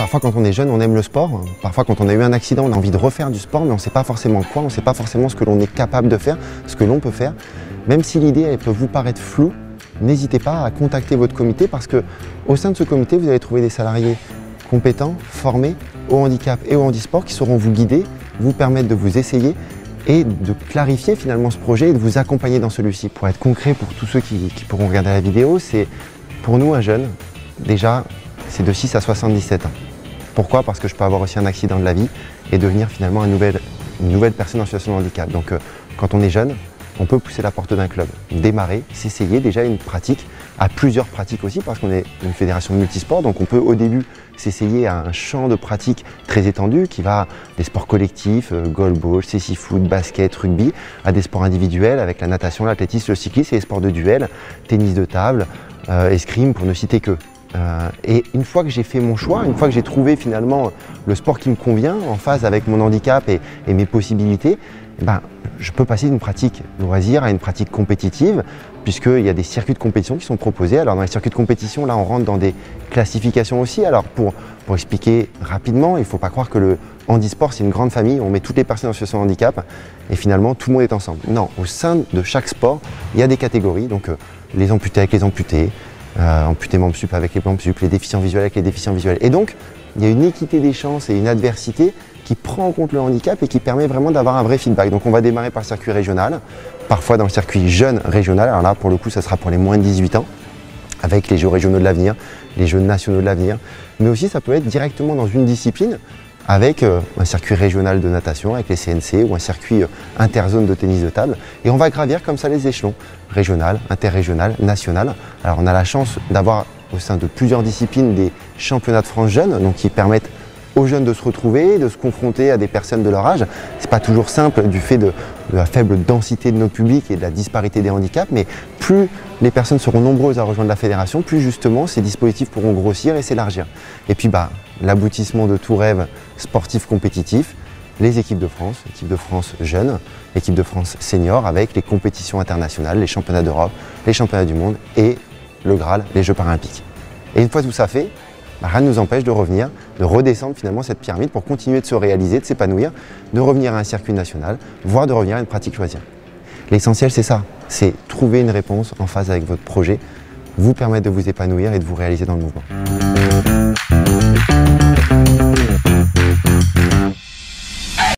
Parfois quand on est jeune, on aime le sport. Parfois quand on a eu un accident, on a envie de refaire du sport, mais on ne sait pas forcément quoi, on ne sait pas forcément ce que l'on est capable de faire, ce que l'on peut faire. Même si l'idée elle peut vous paraître floue, n'hésitez pas à contacter votre comité parce qu'au sein de ce comité, vous allez trouver des salariés compétents, formés au handicap et au handisport qui sauront vous guider, vous permettre de vous essayer et de clarifier finalement ce projet et de vous accompagner dans celui-ci. Pour être concret pour tous ceux qui pourront regarder la vidéo, c'est pour nous un jeune, déjà c'est de 6 à 77 ans. Pourquoi? Parce que je peux avoir aussi un accident de la vie et devenir finalement une nouvelle personne en situation de handicap. Donc quand on est jeune, on peut pousser la porte d'un club, démarrer, s'essayer déjà une pratique, à plusieurs pratiques aussi parce qu'on est une fédération multisport, donc on peut au début s'essayer à un champ de pratique très étendu qui va des sports collectifs, goalball, cécifoot, basket, rugby, à des sports individuels avec la natation, l'athlétisme, le cyclisme et les sports de duel, tennis de table, escrime pour ne citer que. Et une fois que j'ai fait mon choix, une fois que j'ai trouvé finalement le sport qui me convient, en phase avec mon handicap et mes possibilités, je peux passer d'une pratique loisir à une pratique compétitive, puisqu'il y a des circuits de compétition qui sont proposés. Alors dans les circuits de compétition, là on rentre dans des classifications aussi. Alors pour expliquer rapidement, il ne faut pas croire que le handisport c'est une grande famille, on met toutes les personnes en situation de handicap et finalement tout le monde est ensemble. Non, au sein de chaque sport, il y a des catégories, donc les amputés avec les amputés, amputés membres sup avec les membres sup, les déficients visuels avec les déficients visuels. Et donc, il y a une équité des chances et une adversité qui prend en compte le handicap et qui permet vraiment d'avoir un vrai feedback. Donc on va démarrer par le circuit régional, parfois dans le circuit jeune régional. Alors là, pour le coup, ça sera pour les moins de 18 ans, avec les Jeux régionaux de l'avenir, les Jeux nationaux de l'avenir. Mais aussi, ça peut être directement dans une discipline, avec un circuit régional de natation, avec les CNC, ou un circuit interzone de tennis de table. Et on va gravir comme ça les échelons, régional, interrégional, national. Alors on a la chance d'avoir au sein de plusieurs disciplines des championnats de France jeunes, donc qui permettent aux jeunes de se retrouver, de se confronter à des personnes de leur âge. C'est pas toujours simple du fait de la faible densité de notre public et de la disparité des handicaps, mais plus les personnes seront nombreuses à rejoindre la fédération, plus justement ces dispositifs pourront grossir et s'élargir. Et puis l'aboutissement de tout rêve sportif compétitif, les équipes de France jeunes, l'équipe de France senior avec les compétitions internationales, les championnats d'Europe, les championnats du monde et le Graal, les Jeux paralympiques. Et une fois tout ça fait, rien ne nous empêche de revenir, de redescendre finalement cette pyramide pour continuer de se réaliser, de s'épanouir, de revenir à un circuit national, voire de revenir à une pratique loisir. L'essentiel c'est ça, c'est trouver une réponse en phase avec votre projet, vous permettre de vous épanouir et de vous réaliser dans le mouvement.